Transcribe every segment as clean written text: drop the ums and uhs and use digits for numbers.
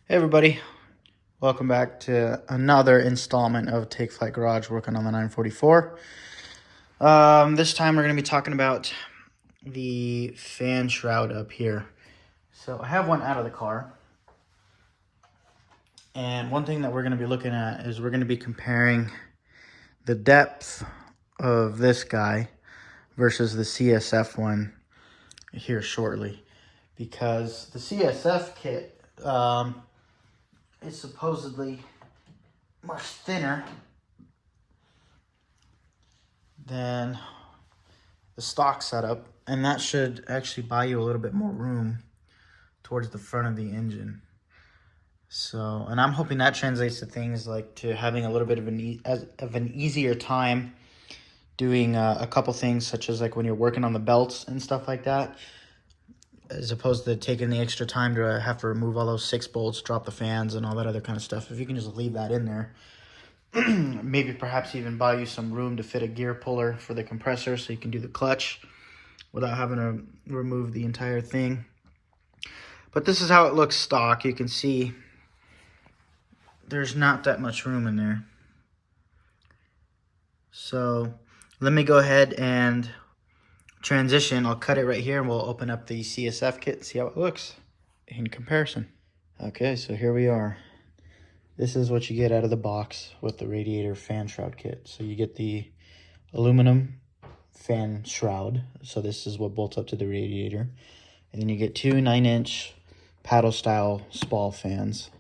Hey everybody, welcome back to another installment of Take Flight Garage working on the 944. This time we're going to be talking about the fan shroud up here. So I have one out of the car. And one thing that we're going to be looking at is we're going to be comparing the depth of this guy versus the CSF one here shortly. Because the CSF kit is supposedly much thinner than the stock setup, and that should actually buy you a little bit more room towards the front of the engine. So, and I'm hoping that translates to things like to having a little bit of an easier time doing a couple things, such as like when you're working on the belts and stuff like that, as opposed to taking the extra time to have to remove all those 6 bolts, drop the fans, and all that other kind of stuff. If you can just leave that in there, maybe perhaps even buy you some room to fit a gear puller for the compressor so you can do the clutch without having to remove the entire thing. But this is how it looks stock. You can see there's not that much room in there. So let me go ahead and transition. I'll cut it right here and we'll open up the CSF kit and see how it looks in comparison. Okay, so here we are. This is what you get out of the box with the Radiator fan shroud kit. So you get the aluminum fan shroud. So this is what bolts up to the radiator. And then you get 2 9-inch paddle style spall fans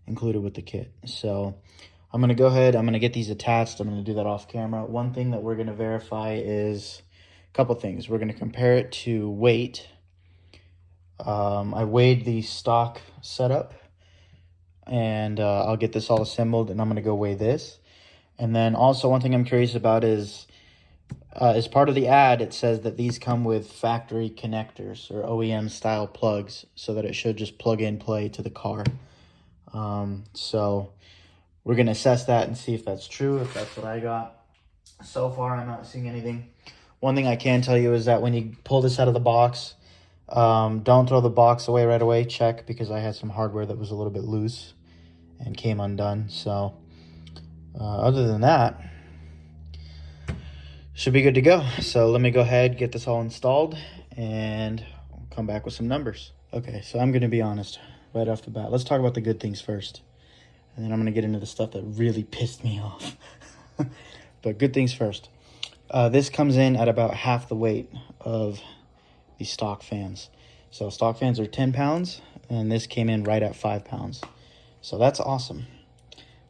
included with the kit. So I'm going to go ahead, I'm going to get these attached. I'm going to do that off camera. One thing that we're going to verify is a couple things. We're going to compare it to weight. I weighed the stock setup, and I'll get this all assembled, and I'm going to go weigh this. And then also one thing I'm curious about is, as part of the ad, it says that these come with factory connectors or OEM style plugs, so that it should just plug and play to the car. So we're going to assess that and see if that's true, if that's what I got. So far, I'm not seeing anything. One thing I can tell you is that when you pull this out of the box, don't throw the box away right away. Check, because I had some hardware that was a little bit loose and came undone. So other than that, should be good to go. So let me go ahead, get this all installed, and I'll come back with some numbers. Okay, so I'm going to be honest right off the bat. Let's talk about the good things first, and then I'm going to get into the stuff that really pissed me off. But good things first. This comes in at about half the weight of the stock fans. So stock fans are 10 pounds, and this came in right at 5 pounds. So that's awesome.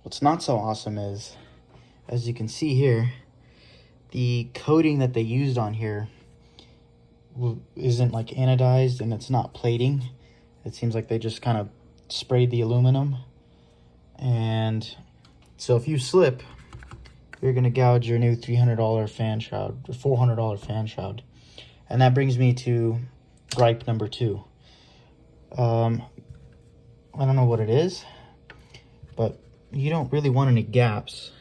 What's not so awesome is, as you can see here, the coating that they used on here isn't like anodized, and it's not plating. It seems like they just kind of sprayed the aluminum. And so if you slip, you're going to gouge your new $300 fan shroud, or $400 fan shroud. And that brings me to gripe number 2. I don't know what it is, but you don't really want any gaps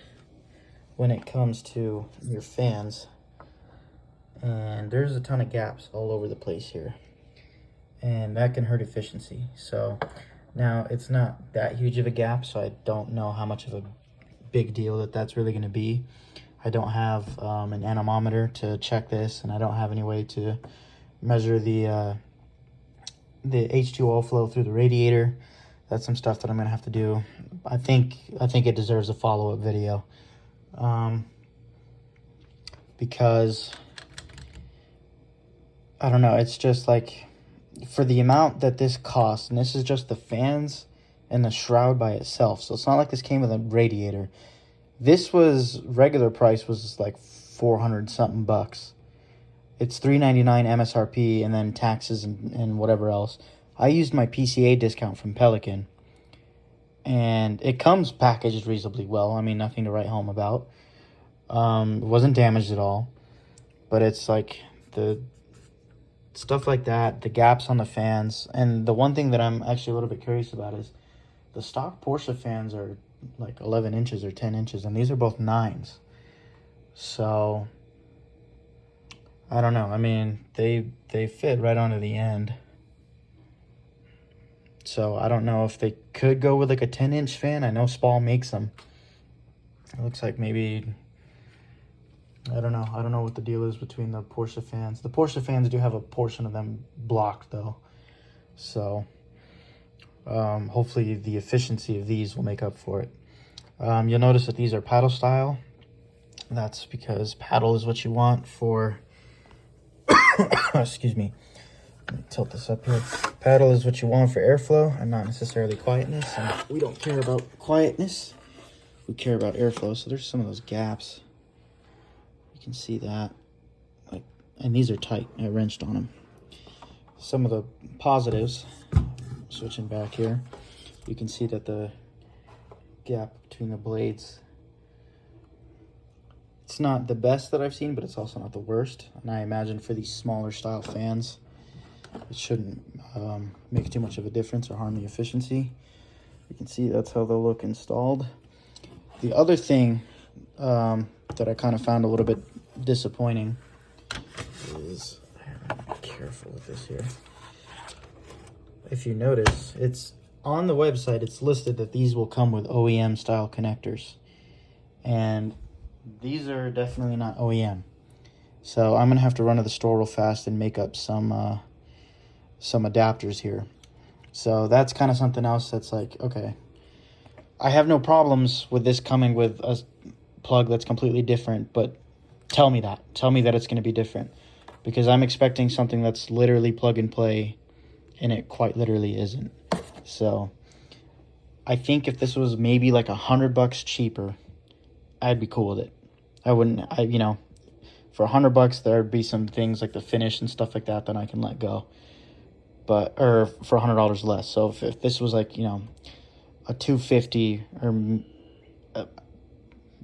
when it comes to your fans. And there's a ton of gaps all over the place here, and that can hurt efficiency. So now it's not that huge of a gap, so I don't know how much of a big deal that's really going to be. I don't have an anemometer to check this, and I don't have any way to measure the H2O flow through the radiator. That's some stuff that I'm going to have to do. I think it deserves a follow-up video, because I don't know, it's just like, for the amount that this costs, and this is just the fans and the shroud by itself, so it's not like this came with a radiator. This was, regular price was like 400 something bucks. It's $399 MSRP, and then taxes and whatever else. I used my PCA discount from Pelican, and it comes packaged reasonably well. I mean, nothing to write home about. It wasn't damaged at all, but it's like the stuff like that, the gaps on the fans. And the one thing that I'm actually a little bit curious about is the stock Porsche fans are like 11 inches or 10 inches, and these are both 9s. So I don't know. I mean, they fit right onto the end. So I don't know if they could go with like a 10-inch fan. I know Spall makes them. It looks like maybe, I don't know. I don't know what the deal is between the Porsche fans. The Porsche fans do have a portion of them blocked though. So hopefully the efficiency of these will make up for it. You'll notice that these are paddle style. That's because paddle is what you want for, excuse me. Let me tilt this up here. Paddle is what you want for airflow and not necessarily quietness. And we don't care about quietness. We care about airflow. So there's some of those gaps. You can see that. Like, and these are tight. I wrenched on them. Some of the positives, switching back here, you can see that the gap between the blades, it's not the best that I've seen, but it's also not the worst. And I imagine for these smaller style fans, it shouldn't make too much of a difference or harm the efficiency. You can see that's how they'll look installed. The other thing that I kind of found a little bit disappointing is, be careful with this here. If you notice, it's on the website, it's listed that these will come with OEM style connectors. And these are definitely not OEM. So I'm going to have to run to the store real fast and make up some adapters here. So that's kind of something else that's like, okay, I have no problems with this coming with a plug that's completely different, but tell me that it's going to be different, because I'm expecting something that's literally plug and play and it quite literally isn't. So I think if this was maybe like $100 cheaper, I'd be cool with it. I wouldn't, you know, for $100 there'd be some things like the finish and stuff like that I can let go. But, or for $100 less. So if this was like, you know, a $250 or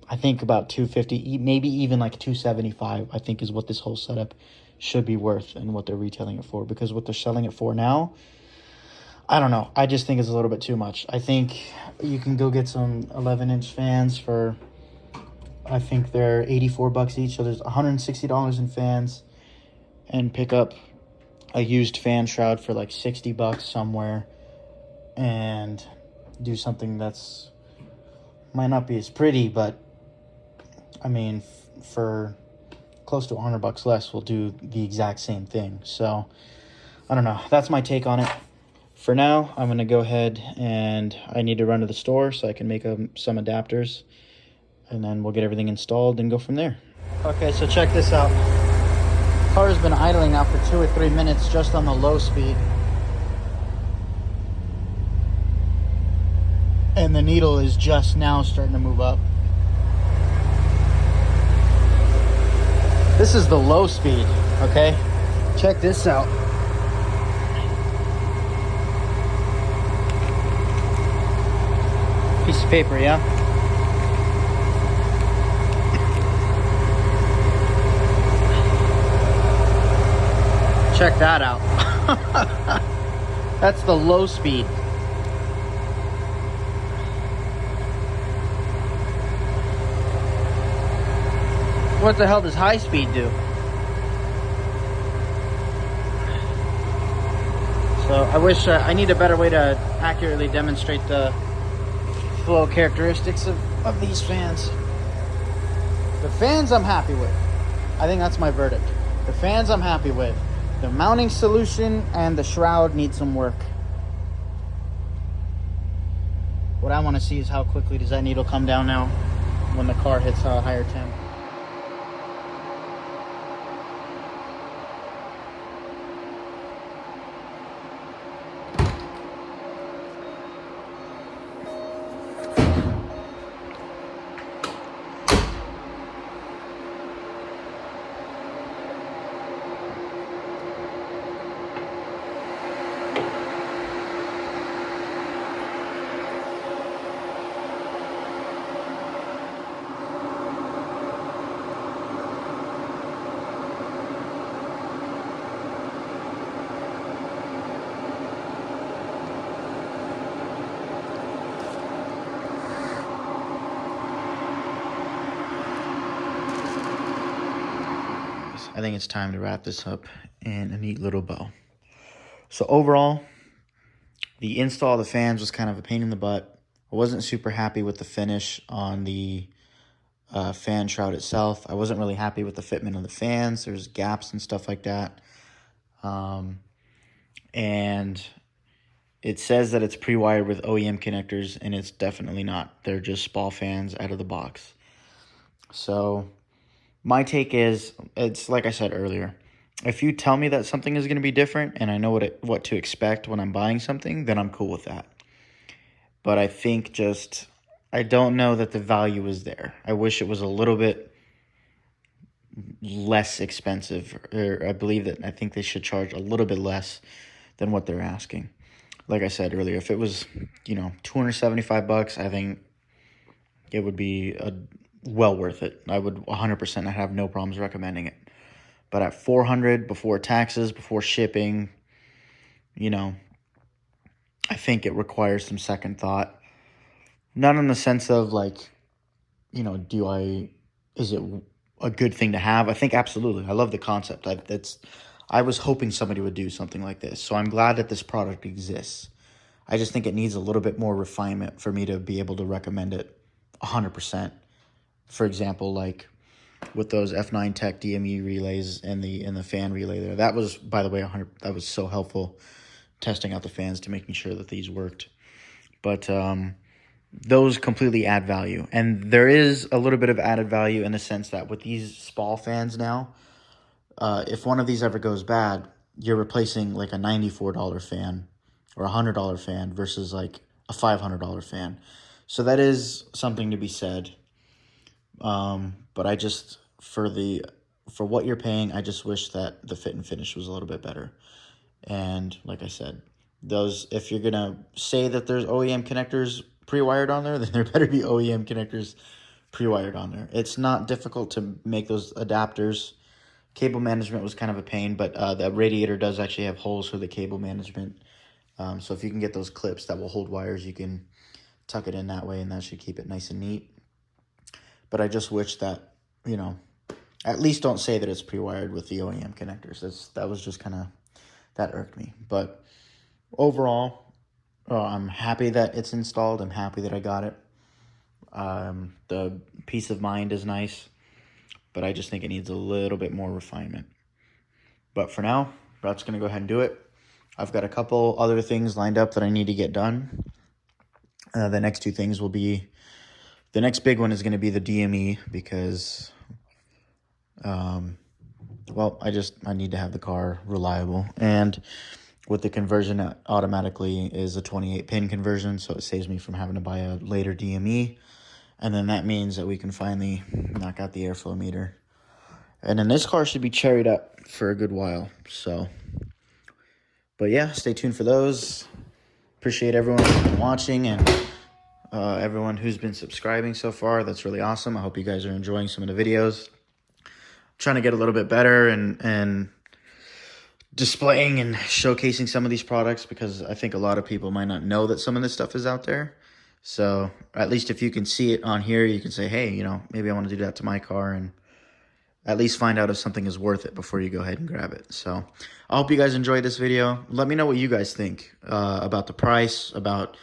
I think about $250, maybe even like $275, I think is what this whole setup should be worth and what they're retailing it for. Because what they're selling it for now, I don't know. I just think it's a little bit too much. I think you can go get some 11-inch fans for, I think they're $84 each. So there's $160 in fans, and pick up a used fan shroud for like $60 somewhere and do something that's might not be as pretty, but I mean, for close to $100 less, we'll do the exact same thing. So I don't know. That's my take on it. For now, I'm going to go ahead and I need to run to the store so I can make some adapters, and then we'll get everything installed and go from there. Okay, so check this out. Car has been idling now for 2 or 3 minutes just on the low speed. And the needle is just now starting to move up. This is the low speed, okay? Check this out. Piece of paper, yeah? Check that out. That's the low speed. What the hell does high speed do? So I wish I need a better way to accurately demonstrate the flow characteristics of these fans. The fans I'm happy with. I think that's my verdict. The fans I'm happy with. The mounting solution and the shroud need some work. What I want to see is how quickly does that needle come down now when the car hits a higher temp. I think it's time to wrap this up in a neat little bow. So overall, The install of the fans was kind of a pain in the butt. I wasn't super happy with the finish on the fan shroud itself. I wasn't really happy with the fitment of the fans. There's gaps and stuff like that. And it says that it's pre-wired with OEM connectors, and it's definitely not. They're just ball fans out of the box. So my take is, it's like I said earlier, if you tell me that something is going to be different and I know what to expect when I'm buying something, then I'm cool with that. But I think I don't know that the value is there. I wish it was a little bit less expensive. Or I think they should charge a little bit less than what they're asking. Like I said earlier, if it was, $275, I think it would be well worth it. I would 100% have no problems recommending it. But at $400 before taxes, before shipping, I think it requires some second thought. Not in the sense of is it a good thing to have? I think absolutely. I love the concept. I was hoping somebody would do something like this. So I'm glad that this product exists. I just think it needs a little bit more refinement for me to be able to recommend it 100%. For example, like with those F9 Tech DME relays and the fan relay there. That was, by the way, that was so helpful, testing out the fans to making sure that these worked. But those completely add value. And there is a little bit of added value in the sense that with these Spall fans now, if one of these ever goes bad, you're replacing like a $94 fan or $100 fan versus like a $500 fan. So that is something to be said. But I just, for what you're paying, I just wish that the fit and finish was a little bit better. And like I said, if you're going to say that there's OEM connectors pre-wired on there, then there better be OEM connectors pre-wired on there. It's not difficult to make those adapters. Cable management was kind of a pain, but the Radiator does actually have holes for the cable management. So if you can get those clips that will hold wires, you can tuck it in that way, and that should keep it nice and neat. But I just wish that, at least don't say that it's pre-wired with the OEM connectors. That was just kind of, that irked me. But overall, I'm happy that it's installed. I'm happy that I got it. The peace of mind is nice, but I just think it needs a little bit more refinement. But for now, that's going to go ahead and do it. I've got a couple other things lined up that I need to get done. The next two things will be, the next big one is going to be the DME because, I need to have the car reliable. And with the conversion, it automatically is a 28-pin conversion, so it saves me from having to buy a later DME. And then that means that we can finally knock out the airflow meter. And then this car should be cherried up for a good while. So, but yeah, stay tuned for those. Appreciate everyone who's been watching and everyone who's been subscribing so far. That's really awesome. I hope you guys are enjoying some of the videos. I'm trying to get a little bit better and displaying and showcasing some of these products, because I think a lot of people might not know that some of this stuff is out there. So at least if you can see it on here, you can say, hey, maybe I want to do that to my car, and at least find out if something is worth it before you go ahead and grab it. So I hope you guys enjoyed this video. Let me know what you guys think about the price, about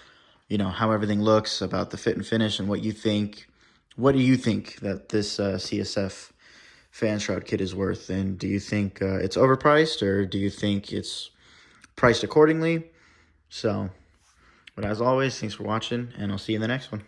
how everything looks, about the fit and finish, and what you think. What do you think that this CSF fan shroud kit is worth? And do you think it's overpriced, or do you think it's priced accordingly? So, but as always, thanks for watching, and I'll see you in the next one.